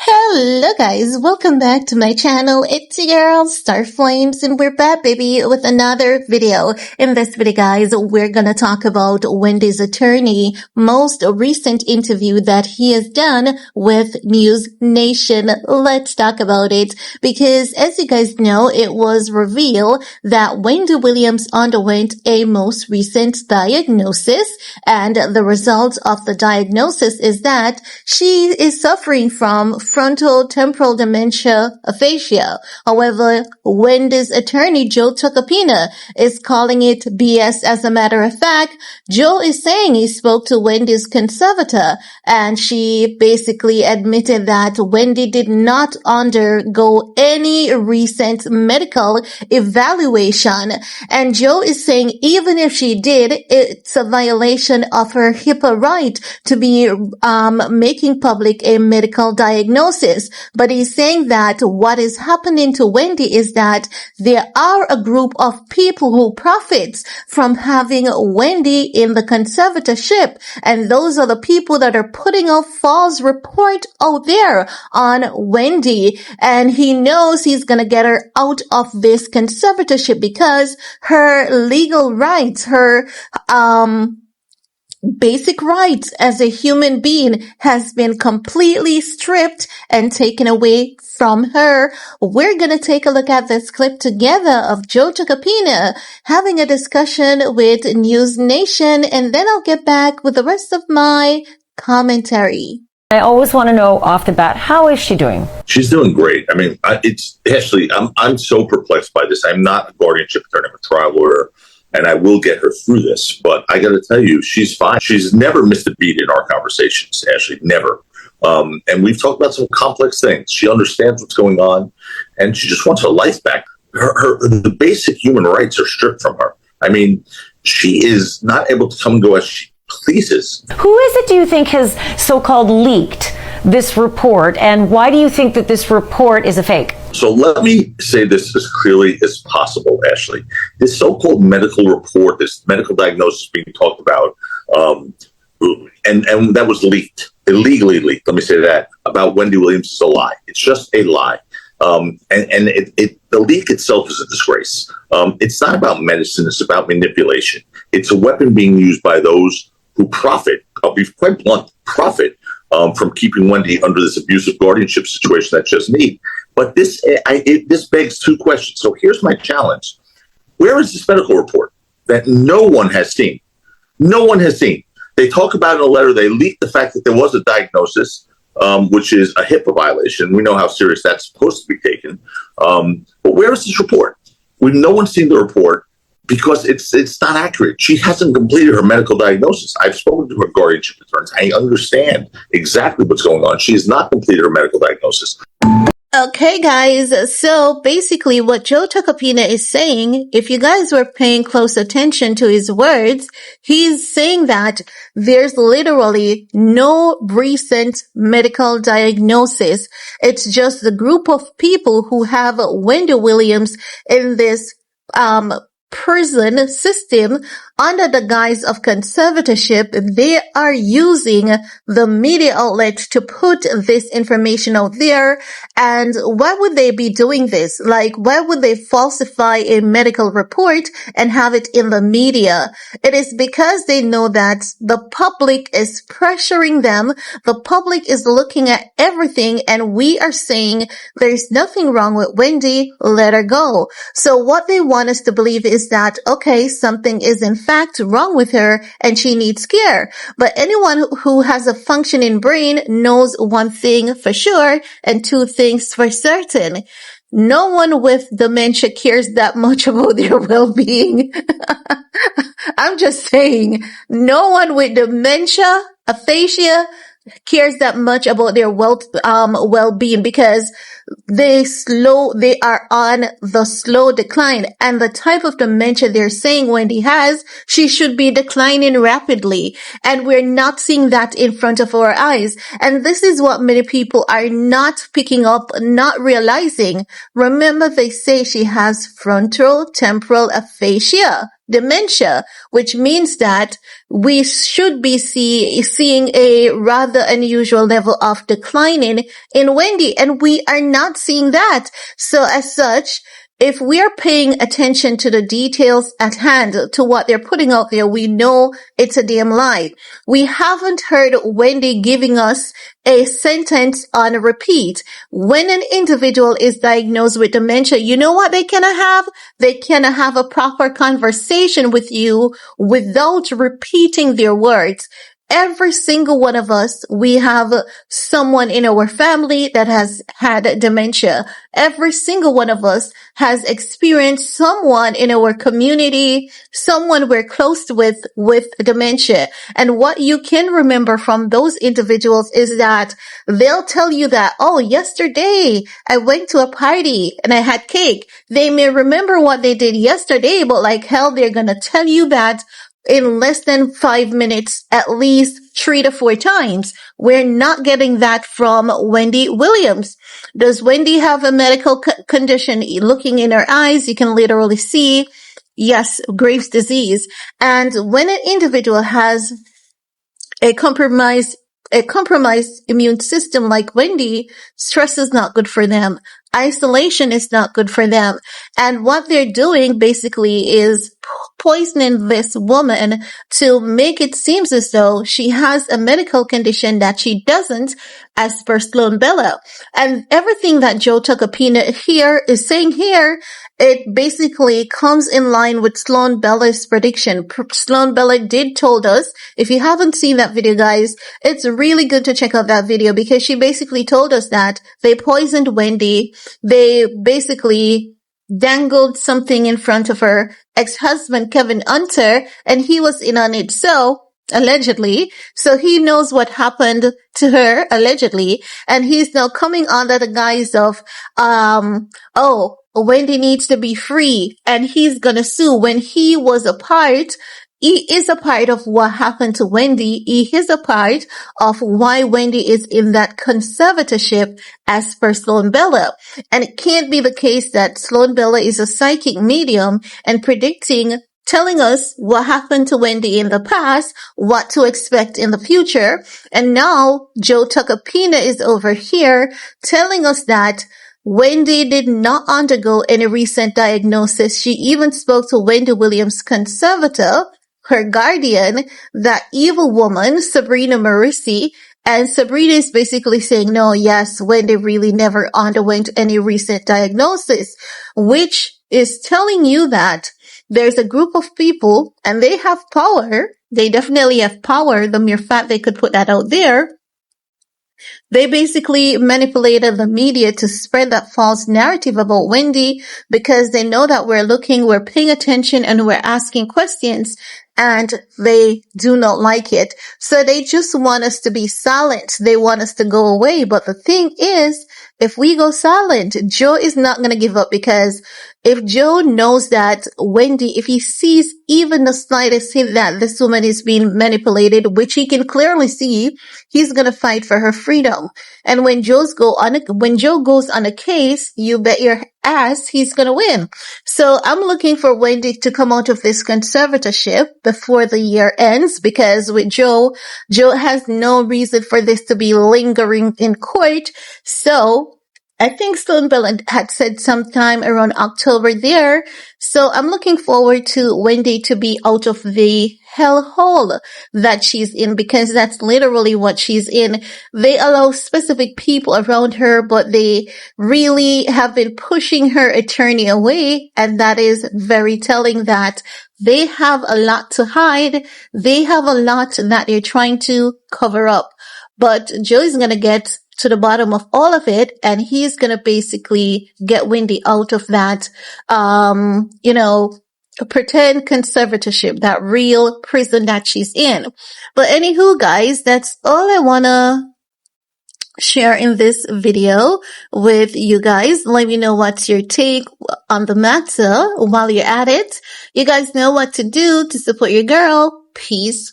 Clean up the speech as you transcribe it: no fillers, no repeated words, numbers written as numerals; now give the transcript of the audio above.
Hello guys, welcome back to my channel. It's your girl Star Flames and we're back baby with another video. In this video guys, we're gonna talk about Wendy's attorney most recent interview that he has done with News Nation. Let's talk about it because as you guys know, it was revealed that Wendy Williams underwent a most recent diagnosis, and the result of the diagnosis is that she is suffering from frontal temporal dementia aphasia. However, Wendy's attorney Joetacopina is calling it BS. As a matter of fact, Joe is saying he spoke to Wendy's conservator and she basically admitted that Wendy did not undergo any recent medical evaluation. And Joe is saying even if she did, it's a violation of her HIPAA right to be making public a medical diagnosis. But he's saying that what is happening to Wendy is that there are a group of people who profits from having Wendy in the conservatorship, and those are the people that are putting a false report out there on Wendy, and he knows he's gonna get her out of this conservatorship because her legal rights, her basic rights as a human being has been completely stripped and taken away from her. We're going to take a look at this clip together of Joetacopina having a discussion with News Nation, and then I'll get back with the rest of my commentary. I always want to know off the bat, how is she doing? She's doing great. I mean, it's Ashley, I'm so perplexed by this. I'm not a guardianship attorney, I'm a trial lawyer, and I will get her through this. But I got to tell you, she's fine. She's never missed a beat in our conversations, Ashley, never. And we've talked about some complex things. She understands what's going on, and she just wants her life back. The basic human rights are stripped from her. I mean, she is not able to come and go as she pleases. Who is it, do you think, has so-called leaked this report, and why do you think that this report is a fake? So let me say this as clearly as possible, Ashley. This so-called medical report, this medical diagnosis being talked about, and that was leaked, illegally leaked, let me say that, about Wendy Williams is a lie. It's just a lie. The leak itself is a disgrace. It's not about medicine, it's about manipulation. It's a weapon being used by those who profit, I'll be quite blunt, profit from keeping Wendy under this abusive guardianship situation that she doesn't need. But this begs two questions. So here's my challenge. Where is this medical report that no one has seen? No one has seen. They talk about in a letter, they leaked the fact that there was a diagnosis, which is a HIPAA violation. We know how serious that's supposed to be taken. But where is this report? No one's seen the report because it's not accurate. She hasn't completed her medical diagnosis. I've spoken to her guardianship attorneys. I understand exactly what's going on. She has not completed her medical diagnosis. Okay guys, so basically what Joetacopina is saying, if you guys were paying close attention to his words, he's saying that there's literally no recent medical diagnosis. It's just the group of people who have Wendy Williams in this prison system under the guise of conservatorship. They are using the media outlets to put this information out there. And why would they be doing this? Like, why would they falsify a medical report and have it in the media? It is because they know that the public is pressuring them. The public is looking at everything, and we are saying there's nothing wrong with Wendy, let her go. So what they want us to believe is that, okay, something is in fact wrong with her and she needs care. But anyone who has a functioning brain knows one thing for sure and two things for certain. No one with dementia cares that much about their well-being. I'm just saying, no one with dementia, aphasia, cares that much about their well-being because they are on the slow decline, and the type of dementia they're saying Wendy has, she should be declining rapidly, and we're not seeing that in front of our eyes. And this is what many people are not picking up, not realizing. Remember, they say she has frontal temporal aphasia. dementia, which means that we should be seeing a rather unusual level of declining in Wendy, and we are not seeing that. So as such, if we are paying attention to the details at hand, to what they're putting out there, we know it's a damn lie. We haven't heard Wendy giving us a sentence on repeat. When an individual is diagnosed with dementia, you know what they cannot have? They cannot have a proper conversation with you without repeating their words. Every single one of us, we have someone in our family that has had dementia. Every single one of us has experienced someone in our community, someone we're close with dementia. And what you can remember from those individuals is that they'll tell you that, oh, yesterday I went to a party and I had cake. They may remember what they did yesterday, but like hell, they're going to tell you that in less than 5 minutes, at least 3 to 4 times. We're not getting that from Wendy Williams. Does Wendy have a medical condition? Looking in her eyes, you can literally see, yes, Graves' disease. And when an individual has a compromised immune system like Wendy, stress is not good for them. Isolation is not good for them. And what they're doing basically is poisoning this woman to make it seem as though she has a medical condition that she doesn't, as per Sloan Bella. And everything that Joetacopina here is saying here, it basically comes in line with Sloan Bella's prediction. Sloan Bella did told us, if you haven't seen that video, guys, it's really good to check out that video, because she basically told us that they poisoned Wendy. They basically dangled something in front of her ex-husband, Kevin Hunter, and he was in on it. So, allegedly. So he knows what happened to her, allegedly. And he's now coming under the guise of, oh, Wendy needs to be free. And he's gonna sue. When he was a part, he is a part of what happened to Wendy. He is a part of why Wendy is in that conservatorship as per Sloan Bella. And it can't be the case that Sloan Bella is a psychic medium and telling us what happened to Wendy in the past, what to expect in the future. And now Joetacopina is over here telling us that Wendy did not undergo any recent diagnosis. She even spoke to Wendy Williams' conservator, her guardian, that evil woman, Sabrina Marissi, and Sabrina is basically saying, no, yes, Wendy really never underwent any recent diagnosis, which is telling you that there's a group of people and they have power. They definitely have power. The mere fact they could put that out there. They basically manipulated the media to spread that false narrative about Wendy, because they know that we're paying attention, and we're asking questions, and they do not like it. So they just want us to be silent. They want us to go away. But the thing is, if we go silent, Joe is not going to give up, because if Joe knows that Wendy, if he sees even the slightest hint that this woman is being manipulated, which he can clearly see, he's going to fight for her freedom. And when Joe goes on a case, you bet your ass he's going to win. So I'm looking for Wendy to come out of this conservatorship before the year ends, because with Joe has no reason for this to be lingering in court. So I think Sloan Bella had said sometime around October there. So I'm looking forward to Wendy to be out of the hellhole that she's in, because that's literally what she's in. They allow specific people around her, but they really have been pushing her attorney away. And that is very telling that they have a lot to hide. They have a lot that they're trying to cover up. But Joe is going to get to the bottom of all of it, and he's going to basically get Wendy out of that, pretend conservatorship, that real prison that she's in. But anywho, guys, that's all I want to share in this video with you guys. Let me know what's your take on the matter while you're at it. You guys know what to do to support your girl. Peace.